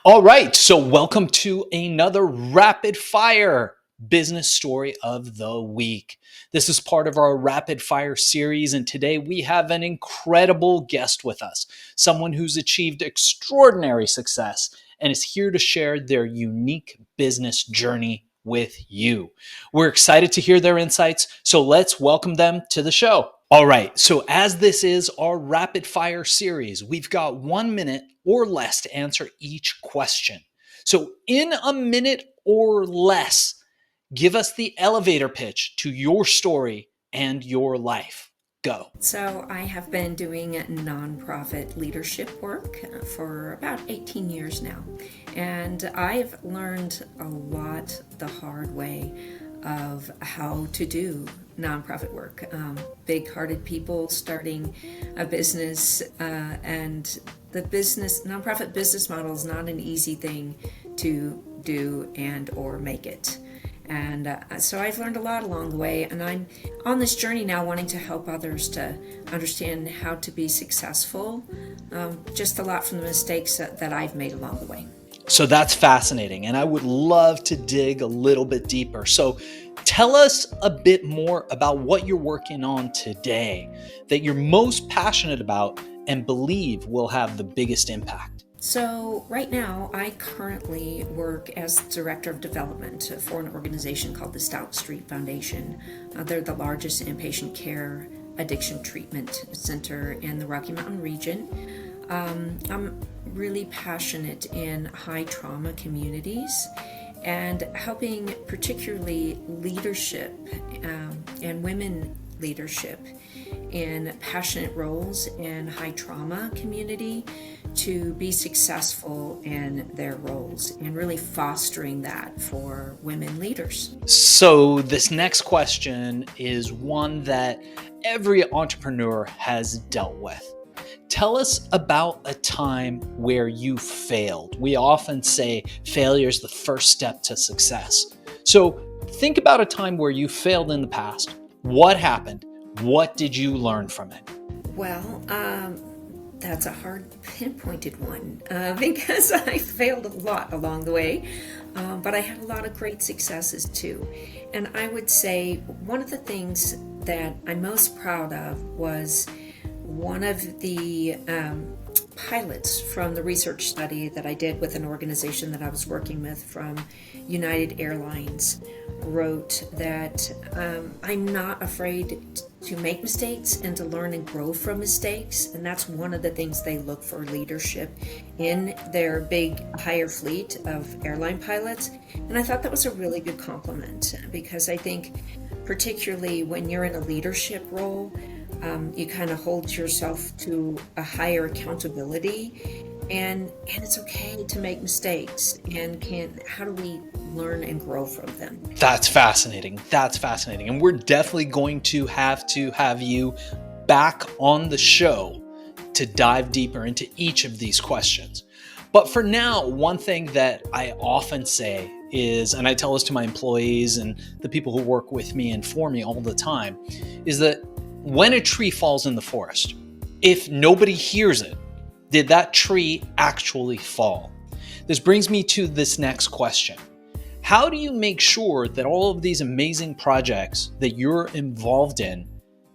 All right, so welcome to another rapid fire business story of the week. This is part of our rapid fire series, and today we have an incredible guest with us, someone who's achieved extraordinary success and is here to share their unique business journey with you. We're excited to hear their insights, so let's welcome them to the show. All right, so as this is our rapid fire series, we've got 1 minute or less to answer each question. So, in a minute or less, give us the elevator pitch to your story and your life. Go. So, I have been doing nonprofit leadership work for about 18 years now, and I've learned a lot the hard way of how to do nonprofit work. Big-hearted people starting a business, and the nonprofit business model is not an easy thing to do and or make it. And so I've learned a lot along the way, and I'm on this journey now wanting to help others to understand how to be successful, just a lot from the mistakes that I've made along the way. So that's fascinating, and I would love to dig a little bit deeper. So tell us a bit more about what you're working on today that you're most passionate about and believe will have the biggest impact. So right now, I currently work as Director of Development for an organization called the Stout Street Foundation. They're the largest inpatient care addiction treatment center in the Rocky Mountain region. I'm really passionate in high trauma communities and helping particularly leadership and women leadership in passionate roles in high trauma community to be successful in their roles and really fostering that for women leaders. So this next question is one that every entrepreneur has dealt with. Tell us about a time where you failed. We often say failure is the first step to success. So think about a time where you failed in the past. What happened? What did you learn from it? Well, that's a hard pinpointed one because I failed a lot along the way, but I had a lot of great successes too. And I would say one of the things that I'm most proud of was one of the pilots from the research study that I did with an organization that I was working with from United Airlines wrote that I'm not afraid to make mistakes and to learn and grow from mistakes. And that's one of the things they look for leadership in their big hire fleet of airline pilots. And I thought that was a really good compliment because I think particularly when you're in a leadership role, you kind of hold yourself to a higher accountability, and it's okay to make mistakes. And how do we learn and grow from them? That's fascinating. That's fascinating. And we're definitely going to have you back on the show to dive deeper into each of these questions. But for now, one thing that I often say is, and I tell this to my employees and the people who work with me and for me all the time, is that when a tree falls in the forest, if nobody hears it, did that tree actually fall? This brings me to this next question. How do you make sure that all of these amazing projects that you're involved in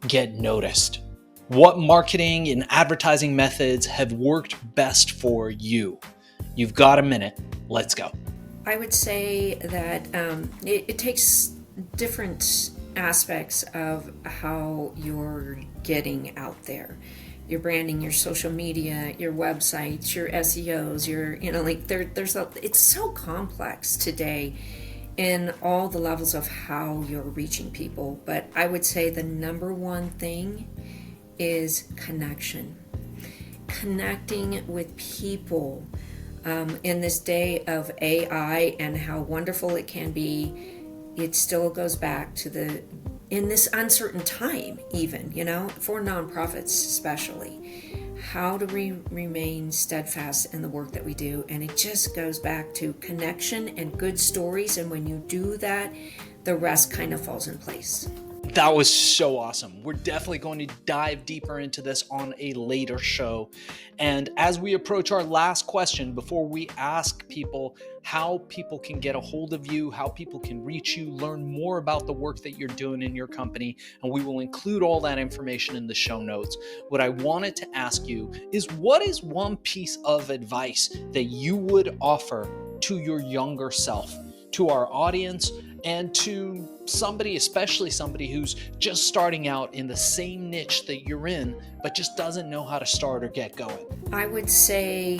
get noticed? What marketing and advertising methods have worked best for you? You've got a minute. Let's go. I would say that it takes different aspects of how you're getting out there. Your branding, your social media, your websites, your SEOs, it's so complex today in all the levels of how you're reaching people. But I would say the number one thing is connection. Connecting with people in this day of AI and how wonderful it can be. It still goes back to in this uncertain time, even, for nonprofits especially, how do we remain steadfast in the work that we do? And it just goes back to connection and good stories. And when you do that, the rest kind of falls in place. That was so awesome. We're definitely going to dive deeper into this on a later show. And as we approach our last question, before we ask people how people can get a hold of you, how people can reach you, learn more about the work that you're doing in your company, and we will include all that information in the show notes. What I wanted to ask you is, what is one piece of advice that you would offer to your younger self, to our audience, and to somebody, especially somebody who's just starting out in the same niche that you're in, but just doesn't know how to start or get going? I would say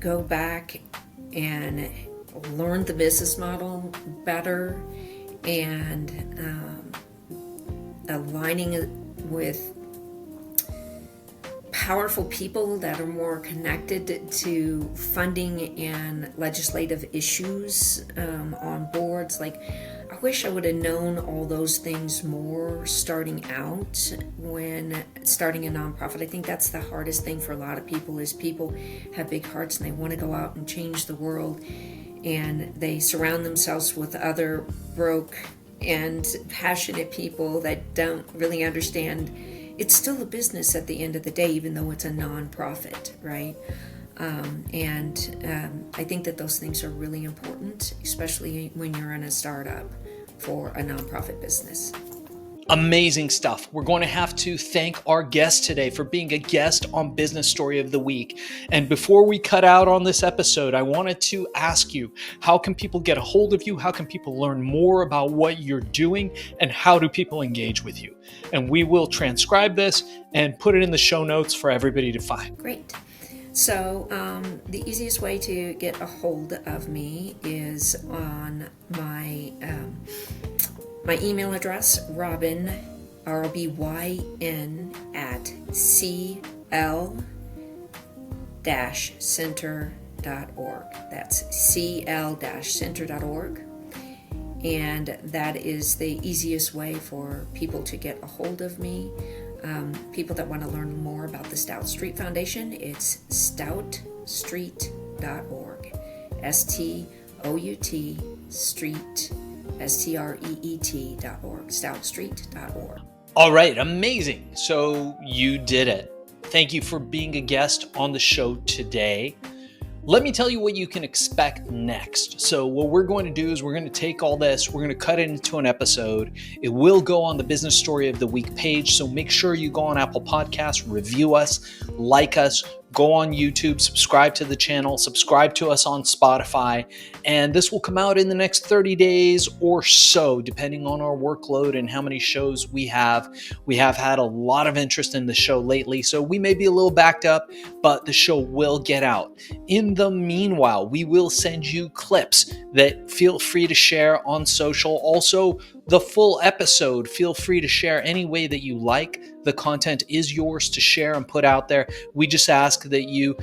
go back and learn the business model better, and aligning it with powerful people that are more connected to funding and legislative issues on boards. Like, I wish I would have known all those things more starting out when starting a nonprofit. I think that's the hardest thing for a lot of people, is people have big hearts and they want to go out and change the world, and they surround themselves with other broke and passionate people that don't really understand it's still a business at the end of the day, even though it's a nonprofit, right? I think that those things are really important, especially when you're in a startup for a nonprofit business. Amazing stuff. We're going to have to thank our guest today for being a guest on Business Story of the Week. And before we cut out on this episode, I wanted to ask you, how can people get a hold of you? How can people learn more about what you're doing? And how do people engage with you? And we will transcribe this and put it in the show notes for everybody to find. Great. So the easiest way to get a hold of me is on my email address, Robyn, ROBYN, at cl-center.org. That's cl-center.org. And that is the easiest way for people to get a hold of me. People that want to learn more about the Stout Street Foundation, it's stoutstreet.org. STOUT Street, STREET.org, stoutstreet.org. All right, amazing. So you did it. Thank you for being a guest on the show today. Let me tell you what you can expect next. So what we're going to do is we're going to take all this, we're going to cut it into an episode. It will go on the Business Story of the Week page. So make sure you go on Apple Podcasts, review us, like us, go on YouTube, subscribe to the channel, subscribe to us on Spotify, and this will come out in the next 30 days or so, depending on our workload and how many shows we have. We have had a lot of interest in the show lately, so we may be a little backed up, but the show will get out. In the meanwhile, we will send you clips that feel free to share on social. Also, the full episode, feel free to share any way that you like. The content is yours to share and put out there. We just ask that you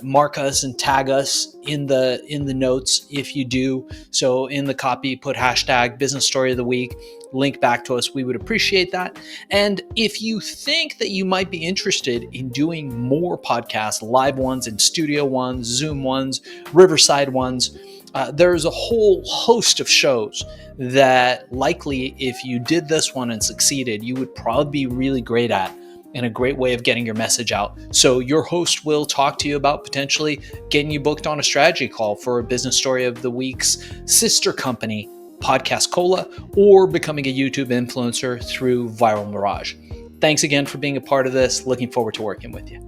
mark us and tag us in the notes if you do. So in the copy, put hashtag Business Story of the Week, link back to us. We would appreciate that. And if you think that you might be interested in doing more podcasts, live ones and studio ones, Zoom ones, Riverside ones, there's a whole host of shows that likely, if you did this one and succeeded, you would probably be really great at, and a great way of getting your message out. So your host will talk to you about potentially getting you booked on a strategy call for a Business Story of the Week's sister company, Podcast Cola, or becoming a YouTube influencer through Viral Mirage. Thanks again for being a part of this. Looking forward to working with you.